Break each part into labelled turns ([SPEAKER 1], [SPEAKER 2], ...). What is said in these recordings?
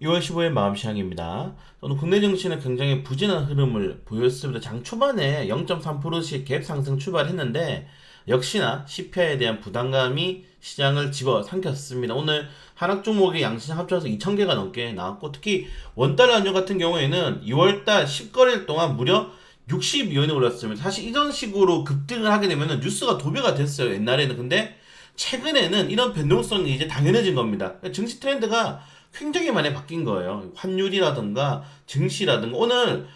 [SPEAKER 1] 2월 15일 마음시황입니다. 오늘 국내 증시는 굉장히 부진한 흐름을 보였습니다. 장 초반에 0.3%씩 갭 상승 출발했는데 역시나 CPI에 대한 부담감이 시장을 집어삼켰습니다. 오늘 하락 종목이 양시장 합쳐서 2,000개가 넘게 나왔고 특히 원달러 환율 같은 경우에는 2월달 10거래일 동안 무려 62원이 올랐습니다. 사실 이런 식으로 급등을 하게 되면 뉴스가 도배가 됐어요. 옛날에는. 근데 최근에는 이런 변동성이 이제 당연해진 겁니다. 증시 트렌드가 굉장히 많이 바뀐 거예요. 환율이라든가 증시라든가 오늘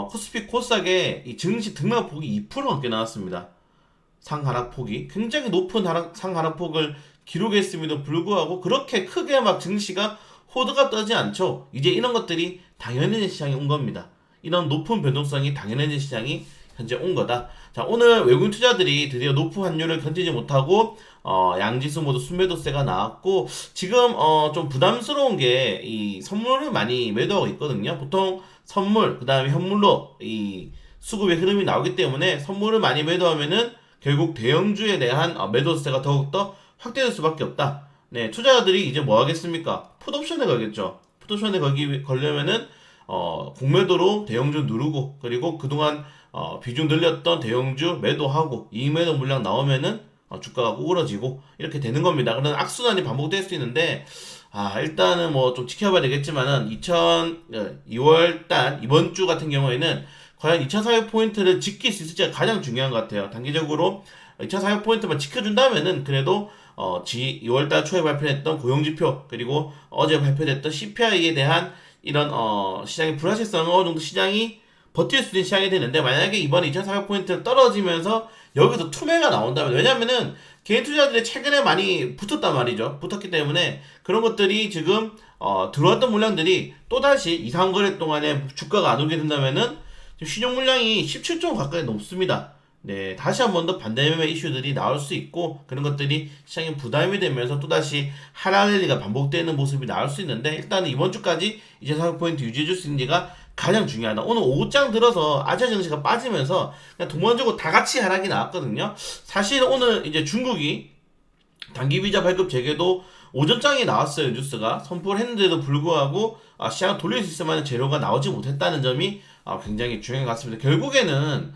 [SPEAKER 1] 코스피 코스닥의 이 증시 등락폭이 2% 넘게 나왔습니다. 상하락폭이 굉장히 높은 상하락폭을 기록했음에도 불구하고 그렇게 크게 막 증시가 호드가 떠지 않죠. 이제 이런 것들이 당연해진 시장이 온 겁니다. 이런 높은 변동성이 당연해진 시장이 현재 온 거다. 자, 오늘 외국인 투자들이 드디어 높은 환율을 견디지 못하고 양지수 모두 순매도세가 나왔고 지금 좀 부담스러운 게 이 선물을 많이 매도하고 있거든요. 보통 선물 그다음에 현물로 이 수급의 흐름이 나오기 때문에 선물을 많이 매도하면은 결국 대형주에 대한 매도세가 더욱더 확대될 수밖에 없다. 네, 투자자들이 이제 뭐 하겠습니까? 풋옵션에 걸겠죠. 풋옵션에 걸려면은 공매도로 대형주 누르고 그리고 그동안 비중 늘렸던 대형주 매도하고 이 매도 물량 나오면은 주가가 오그러지고 이렇게 되는 겁니다. 그런 악순환이 반복될 수 있는데 일단은 뭐 좀 지켜봐야 되겠지만은 2월 달 이번 주 같은 경우에는 과연 2,400포인트를 지킬 수 있을지가 가장 중요한 것 같아요. 단기적으로 2,400포인트만 지켜준다면은 그래도 2월달 초에 발표했던 고용지표 그리고 어제 발표됐던 CPI에 대한 이런 시장의 불확실성은 어느 정도 시장이 버틸 수 있는 시장이 되는데 만약에 이번에 2,400포인트 떨어지면서 여기서 투매가 나온다면 왜냐면은 개인 투자들이 최근에 많이 붙었단 말이죠. 붙었기 때문에 그런 것들이 지금 들어왔던 물량들이 또다시 2, 3거래 동안에 주가가 안 오게 된다면은 신용 물량이 17조 가까이 넘습니다. 네, 다시 한 번 더 반대 매매 이슈들이 나올 수 있고 그런 것들이 시장에 부담이 되면서 또다시 하락 랠리가 반복되는 모습이 나올 수 있는데 일단은 이번 주까지 2,400포인트 유지해 줄 수 있는지가 가장 중요하다. 오늘 오후장 들어서 아시아 증시가 빠지면서 그냥 동반적으로 다 같이 하락이 나왔거든요. 사실 오늘 이제 중국이 단기 비자 발급 재개도 오전장에 나왔어요. 뉴스가 선포를 했는데도 불구하고 시장을 돌릴 수 있을 만한 재료가 나오지 못했다는 점이 굉장히 중요한 것 같습니다. 결국에는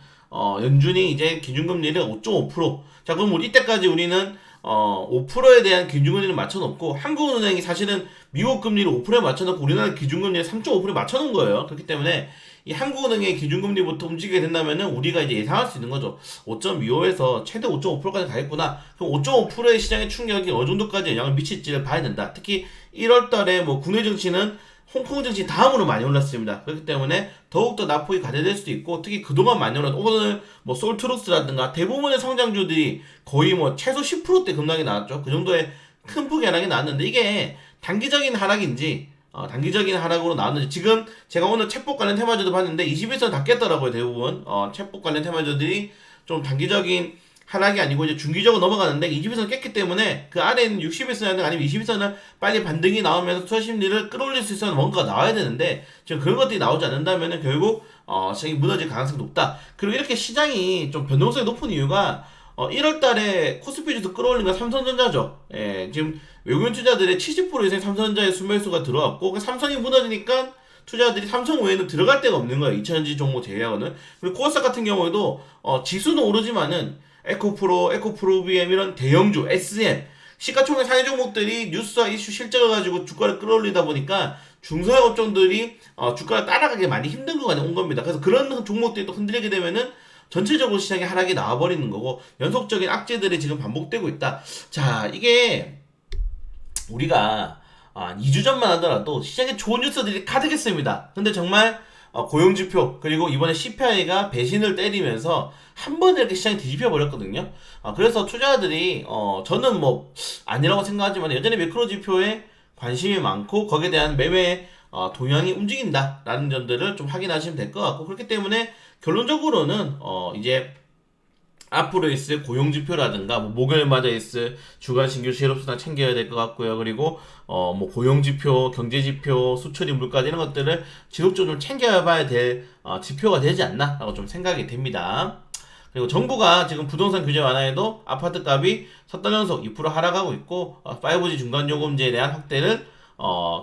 [SPEAKER 1] 연준이 이제 기준금리를 5.5%. 자, 그럼 우리 이때까지 우리는 5%에 대한 기준금리를 맞춰놓고 한국은행이 사실은 미국 금리를 5%에 맞춰놓고 우리나라 기준금리를 3.5%에 맞춰놓은 거예요. 그렇기 때문에 이 한국은행의 기준금리부터 움직이게 된다면은 우리가 이제 예상할 수 있는 거죠. 5.25에서 최대 5.5%까지 가겠구나. 그럼 5.5%의 시장의 충격이 어느 정도까지 영향을 미칠지를 봐야 된다. 특히 1월 달에 뭐 국내 증시는 홍콩 증시 다음으로 많이 올랐습니다. 그렇기 때문에 더욱더 낙폭이 가대될 수도 있고 특히 그동안 많이 올랐 오늘 뭐 솔트룩스라든가 대부분의 성장주들이 거의 뭐 최소 10%대 급락이 나왔죠. 그 정도의 큰 폭의 하락이 나왔는데 이게 단기적인 하락인지 단기적인 하락으로 나왔는지 지금 제가 오늘 챗봇 관련 테마주도 봤는데 21선 다 깼더라고요. 대부분 챗봇 관련 테마주들이 좀 단기적인 하락이 아니고 이제 중기적으로 넘어가는데 20일선 깼기 때문에 그 아래 있는 60일선 아니면 21선을 빨리 반등이 나오면서 투자 심리를 끌어올릴 수 있는 뭔가가 나와야 되는데 지금 그런 것들이 나오지 않는다면은 결국 시장이 무너질 가능성이 높다. 그리고 이렇게 시장이 좀 변동성이 높은 이유가 1월 달에 코스피 지수 끌어올린 건 삼성전자죠. 예, 지금 외국인 투자들의 70% 이상 삼성전자의 순매수가 들어왔고 그 삼성이 무너지니까 투자들이 삼성 외에는 들어갈 데가 없는 거예요. 2000지 종목 제외하고는. 그리고 코스닥 같은 경우에도 지수는 오르지만은 에코프로, 에코프로비엠 이런 대형주, SM, 시가총액 상위 종목들이 뉴스와 이슈 실적을 가지고 주가를 끌어올리다 보니까 중소형 업종들이 주가를 따라가기 많이 힘든 구간에 온 겁니다. 그래서 그런 종목들이 또 흔들리게 되면은 전체적으로 시장에 하락이 나와버리는 거고 연속적인 악재들이 지금 반복되고 있다. 자, 이게 우리가 2주 전만 하더라도 시장에 좋은 뉴스들이 가득했습니다. 근데 정말 고용지표 그리고 이번에 CPI가 배신을 때리면서 한 번에 이렇게 시장이 뒤집혀 버렸거든요. 그래서 투자자들이 저는 뭐 아니라고 생각하지만 여전히 매크로 지표에 관심이 많고 거기에 대한 매매 동향이 움직인다라는 점들을 좀 확인하시면 될 것 같고 그렇기 때문에 결론적으로는 이제 앞으로 있을 고용지표라든가 뭐 목요일마다 있을 주간 신규 실업수당 챙겨야 될 것 같고요. 그리고 뭐 고용지표, 경제지표, 수출입 물가 이런 것들을 지속적으로 좀 챙겨봐야 될 지표가 되지 않나라고 좀 생각이 됩니다. 그리고 정부가 지금 부동산 규제 완화에도 아파트 값이 석 달 연속 2% 하락하고 있고 5G 중간요금제에 대한 확대를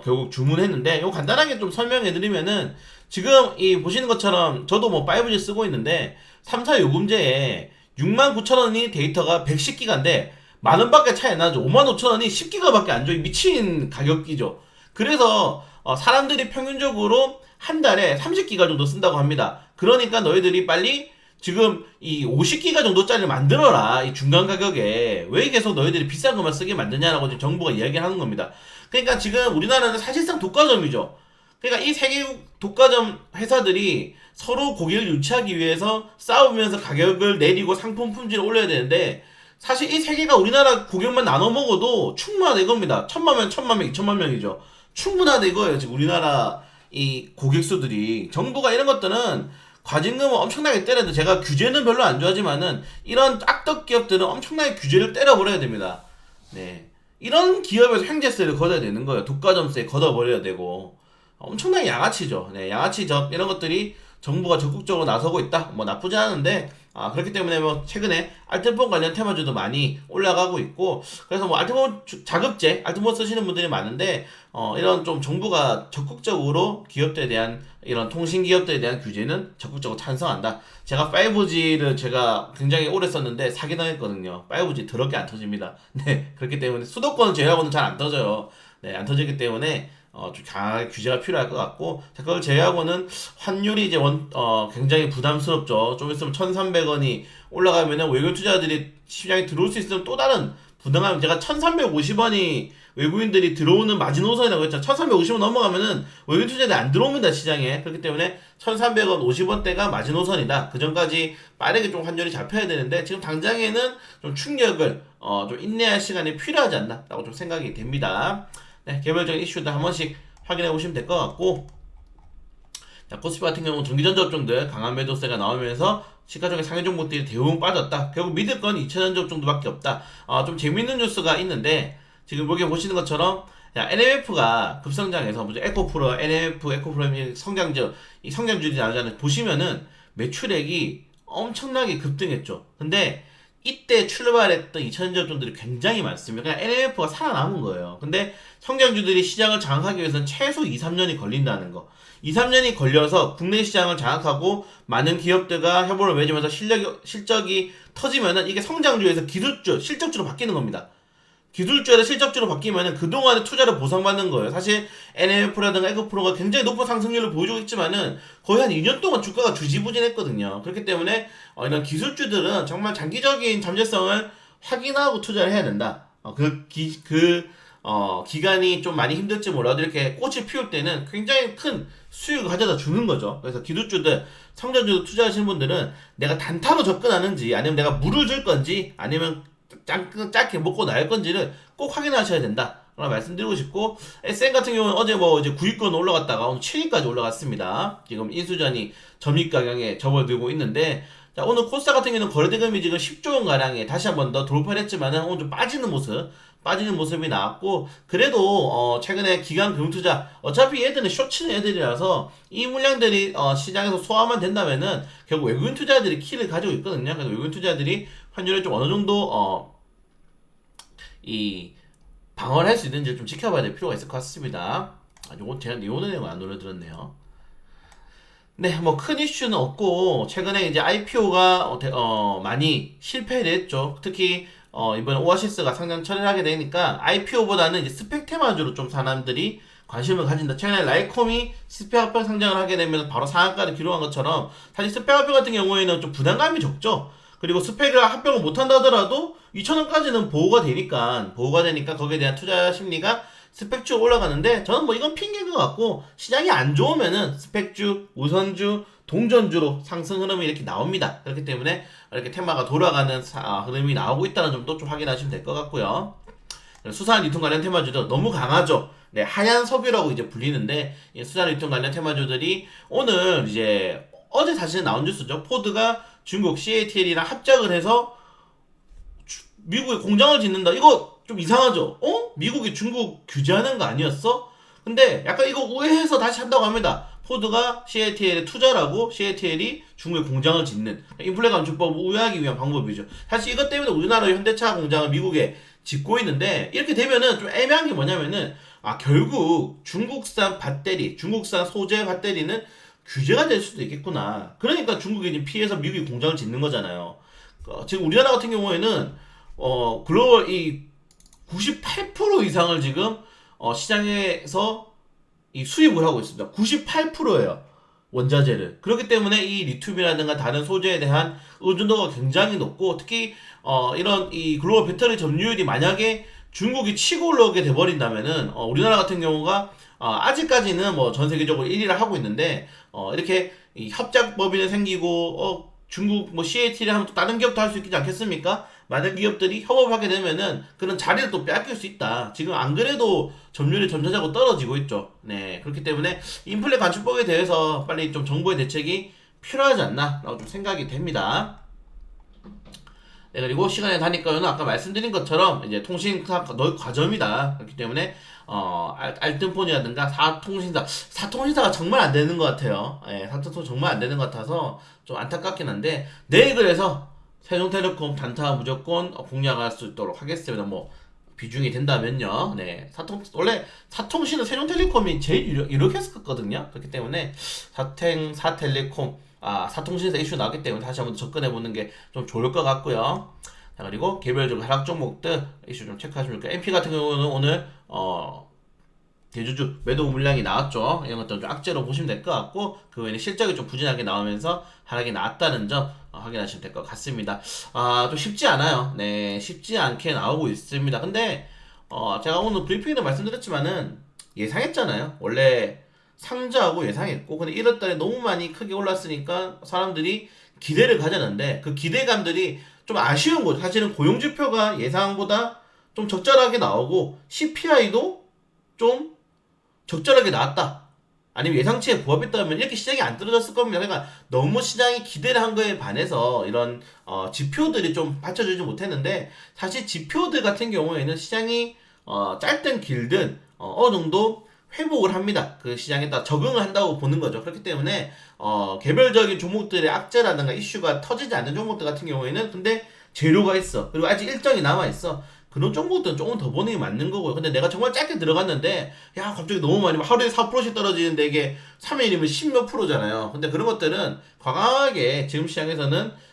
[SPEAKER 1] 결국 주문했는데 이거 간단하게 좀 설명해 드리면은 지금 이 보시는 것처럼 저도 뭐 5G 쓰고 있는데 3사 요금제에 69,000원이 데이터가 110기가인데 만원밖에 차이 안 나죠. 55,000원이 10기가밖에 안 줘. 미친 가격이죠. 그래서 사람들이 평균적으로 한 달에 30기가 정도 쓴다고 합니다. 그러니까 너희들이 빨리 지금 이 50기가 정도짜리를 만들어라. 이 중간 가격에. 왜 계속 너희들이 비싼 것만 쓰게 만드냐라고 지금 정부가 이야기를 하는 겁니다. 그러니까 지금 우리나라는 사실상 독과점이죠. 그러니까 이 세계 독과점 회사들이 서로 고객을 유치하기 위해서 싸우면서 가격을 내리고 상품 품질을 올려야 되는데 사실 이 세 개가 우리나라 고객만 나눠 먹어도 충분하다 이겁니다. 1,000만 명, 1,000만 명, 2,000만 명이죠. 충분하다 이거예요. 지금 우리나라 이 고객 수들이. 정부가 이런 것들은 과징금을 엄청나게 때려야 돼. 제가 규제는 별로 안 좋아하지만은 이런 악덕 기업들은 엄청나게 규제를 때려버려야 됩니다. 네. 이런 기업에서 횡재세를 걷어야 되는 거예요. 독과점세 걷어버려야 되고. 엄청나게 양아치죠. 네, 양아치 이런 것들이 정부가 적극적으로 나서고 있다. 뭐 나쁘지 않은데 그렇기 때문에 뭐 최근에 알뜰폰 관련 테마주도 많이 올라가고 있고 그래서 뭐 알뜰폰 자급제, 알뜰폰 쓰시는 분들이 많은데 이런 좀 정부가 적극적으로 기업들에 대한 이런 통신 기업들에 대한 규제는 적극적으로 찬성한다. 제가 5G를 제가 굉장히 오래 썼는데 사기당했거든요. 5G 더럽게 안 터집니다. 네, 그렇기 때문에 수도권 제외하고는 잘 안 터져요. 네, 안 터지기 때문에 좀 강하게 규제가 필요할 것 같고, 자, 그걸 제외하고는 환율이 이제 굉장히 부담스럽죠. 좀 있으면 1,300원이 올라가면은 외국 투자자들이 시장에 들어올 수 있으면 또 다른 부담감, 제가 1,350원이 외국인들이 들어오는 마지노선이라고 했죠. 1,350원 넘어가면은 외국인 투자자들이 안 들어옵니다, 시장에. 그렇기 때문에 1,300원, 50원대가 마지노선이다. 그 전까지 빠르게 좀 환율이 잡혀야 되는데, 지금 당장에는 좀 충격을, 좀 인내할 시간이 필요하지 않나, 라고 좀 생각이 됩니다. 네, 개별적인 이슈들 한 번씩 확인해 보시면 될 것 같고, 자, 코스피 같은 경우는 전기전자업종들 강한 매도세가 나오면서 시가총액 상위 종목들이 대부분 빠졌다. 결국 믿을 건 2차전지업 정도밖에 없다. 좀 재밌는 뉴스가 있는데 지금 여기 보시는 것처럼 NMF가 급성장해서 에코프로, NMF, 에코프로의 성장주, 이 성장주들이 나오잖아요. 보시면은 매출액이 엄청나게 급등했죠. 근데 이때 출발했던 2차전지업종들이 굉장히 많습니다. 그냥 NMF가 살아남은 거예요. 근데 성장주들이 시장을 장악하기 위해서는 최소 2, 3년이 걸린다는 거. 2, 3년이 걸려서 국내 시장을 장악하고 많은 기업들과 협업을 맺으면서 실적이 터지면은 이게 성장주에서 기술주, 실적주로 바뀌는 겁니다. 기술주에서 실적주로 바뀌면은 그동안의 투자를 보상받는 거예요. 사실 NMF라든가 에코프로가 굉장히 높은 상승률을 보여주고 있지만은 거의 한 2년 동안 주가가 주지부진했거든요. 그렇기 때문에 이런 기술주들은 정말 장기적인 잠재성을 확인하고 투자를 해야 된다. 기간이 좀 많이 힘들지 몰라도 이렇게 꽃을 피울 때는 굉장히 큰 수익을 가져다 주는 거죠. 그래서 기술주들, 성장주도 투자하시는 분들은 내가 단타로 접근하는지 아니면 내가 물을 줄 건지 아니면 짧게 먹고 나갈 건지를 꼭 확인하셔야 된다. 라고 말씀드리고 싶고, SM 같은 경우는 어제 이제 9위권 올라갔다가 오늘 7위까지 올라갔습니다. 지금 인수전이 점입가격에 접어들고 있는데, 자, 오늘 코스닥 같은 경우는 거래대금이 지금 10조 원 가량에 다시 한 번 더 돌파를 했지만은 오늘 좀 빠지는 모습이 나왔고, 그래도 최근에 기관 금융투자, 어차피 얘들은 쇼치는 애들이라서 이 물량들이 시장에서 소화만 된다면은 결국 외국인 투자자들이 키를 가지고 있거든요. 그래서 외국인 투자자들이 환율을 좀 어느 정도 이 방어를 할 수 있는지 좀 지켜봐야 될 필요가 있을 것 같습니다. 요거 제가 오늘 내용 안 올려드렸네요. 네, 뭐 큰 이슈는 없고 최근에 이제 IPO가 많이 실패를 했죠. 특히 이번에 오아시스가 상장 처리하게 되니까 IPO보다는 이제 스펙 테마주로 좀 사람들이 관심을 가진다. 최근에 라이콤이 스펙 합병 상장을 하게 되면 바로 상한가를 기록한 것처럼 사실 스펙 합병 같은 경우에는 좀 부담감이 적죠. 그리고 스펙을 합병을 못한다 하더라도 2,000원까지는 보호가 되니까 거기에 대한 투자 심리가 스펙주 올라가는데, 저는 뭐 이건 핑계인 것 같고, 시장이 안 좋으면은 스펙주, 우선주, 동전주로 상승 흐름이 이렇게 나옵니다. 그렇기 때문에 이렇게 테마가 돌아가는 흐름이 나오고 있다는 점도 좀 확인하시면 될 것 같고요. 수산 유통 관련 테마주도 너무 강하죠. 네, 하얀 석유라고 이제 불리는데, 이 수산 유통 관련 테마주들이 오늘 이제 어제 사실 나온 뉴스죠. 포드가 중국 CATL이랑 합작을 해서 미국에 공장을 짓는다. 이거 좀 이상하죠? 미국이 중국 규제하는 거 아니었어? 근데 약간 이거 우회해서 다시 한다고 합니다. 포드가 CATL에 투자라고 CATL이 중국에 공장을 짓는 인플레 감축법을 우회하기 위한 방법이죠. 사실 이것 때문에 우리나라 현대차 공장을 미국에 짚고 있는데 이렇게 되면은 좀 애매한 게 뭐냐면은 결국 중국산 배터리, 중국산 소재 배터리는 규제가 될 수도 있겠구나. 그러니까 중국이 이제 피해서 미국이 공장을 짓는 거잖아요. 지금 우리나라 같은 경우에는 글로벌 이 98% 이상을 지금 시장에서 이 수입을 하고 있습니다. 98%예요. 원자재를. 그렇기 때문에 이 리튬이라든가 다른 소재에 대한 의존도가 굉장히 높고 특히 이런 이 글로벌 배터리 점유율이 만약에 중국이 치고 올라오게 돼버린다면은 우리나라 같은 경우가 아직까지는 뭐 전 세계적으로 1위를 하고 있는데 이렇게 이 협작법인이 생기고 중국 뭐 CAT를 하면 또 다른 기업도 할 수 있지 않겠습니까? 많은 기업들이 협업하게 되면은 그런 자리를 또 빼앗길 수 있다. 지금 안 그래도 점유율이 점차적으로 떨어지고 있죠. 네. 그렇기 때문에 인플레 감축법에 대해서 빨리 좀 정부의 대책이 필요하지 않나라고 좀 생각이 됩니다. 네, 그리고 시간이 다니까요는 아까 말씀드린 것처럼 이제 통신사 과점이다. 그렇기 때문에 알뜰폰이라든가 사통신사가 정말 안 되는 것 같아요. 예, 사통신 정말 안 되는 것 같아서 좀 안타깝긴 한데 내일 그래서 세종텔레콤 단타 무조건 공략할 수 있도록 하겠습니다. 뭐 비중이 된다면요. 네, 원래 사통신은 세종텔레콤이 제일 유력했었거든요. 그렇기 때문에 사텔레콤 사통신사 이슈 나왔기 때문에 다시 한번 접근해보는 게 좀 좋을 것 같고요. 자, 그리고 개별적으로 하락 종목들 이슈 좀 체크하시면 좋겠고, MP 같은 경우는 오늘, 대주주 매도 물량이 나왔죠. 이런 것들 좀 악재로 보시면 될 것 같고, 그 외에는 실적이 좀 부진하게 나오면서 하락이 나왔다는 점 확인하시면 될 것 같습니다. 좀 쉽지 않아요. 네, 쉽지 않게 나오고 있습니다. 근데, 제가 오늘 브리핑에도 말씀드렸지만은 예상했잖아요. 원래 상저하고 예상했고 근데 1월달에 너무 많이 크게 올랐으니까 사람들이 기대를 가졌는데 그 기대감들이 좀 아쉬운 거죠. 사실은 고용지표가 예상보다 좀 적절하게 나오고 CPI도 좀 적절하게 나왔다. 아니면 예상치에 부합했다면 이렇게 시장이 안 떨어졌을 겁니다. 그러니까 너무 시장이 기대를 한 거에 반해서 이런 지표들이 좀 받쳐주지 못했는데 사실 지표들 같은 경우에는 시장이 짧든 길든 어느 정도 회복을 합니다. 그 시장에 따라 적응을 한다고 보는 거죠. 그렇기 때문에 개별적인 종목들의 악재라든가 이슈가 터지지 않는 종목들 같은 경우에는 근데 재료가 있어. 그리고 아직 일정이 남아 있어. 그런 종목들은 조금 더 보는 게 맞는 거고요. 근데 내가 정말 짧게 들어갔는데 야 갑자기 너무 많이 하루에 4%씩 떨어지는데 이게 3일이면 10몇 프로잖아요. 근데 그런 것들은 과감하게 지금 시장에서는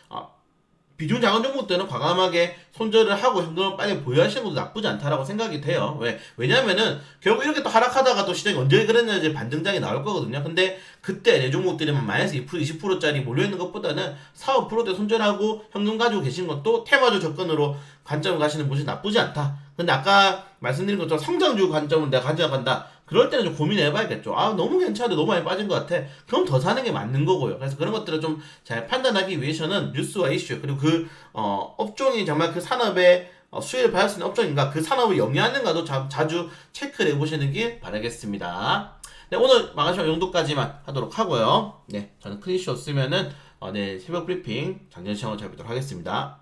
[SPEAKER 1] 비중 작은 종목들은 과감하게 손절을 하고 현금을 빨리 보유하시는 것도 나쁘지 않다라고 생각이 돼요. 왜냐면은 결국 이렇게 또 하락하다가 또 시장이 언제 그랬는지 반등장이 나올 거거든요. 근데 그때 내 종목들이 마이너스 2%, 20%짜리 몰려있는 것보다는 4, 5%대 손절하고 현금 가지고 계신 것도 테마주 접근으로 관점을 가시는 것이 나쁘지 않다. 근데 아까 말씀드린 것처럼 성장주 관점을 내가 가져간다. 그럴 때는 좀 고민해봐야겠죠. 너무 괜찮은데 너무 많이 빠진 것 같아. 그럼 더 사는 게 맞는 거고요. 그래서 그런 것들을 좀 잘 판단하기 위해서는 뉴스와 이슈 그리고 그 업종이 정말 그 산업의 수혜를 받을 수 있는 업종인가 그 산업을 영위하는가도 자주 체크를 해보시는 길 바라겠습니다. 네, 오늘 마감시간 이 정도까지만 하도록 하고요. 네, 저는 큰 이슈 없으면은 내일 새벽 브리핑 장전 시간을 잘 뵙도록 하겠습니다.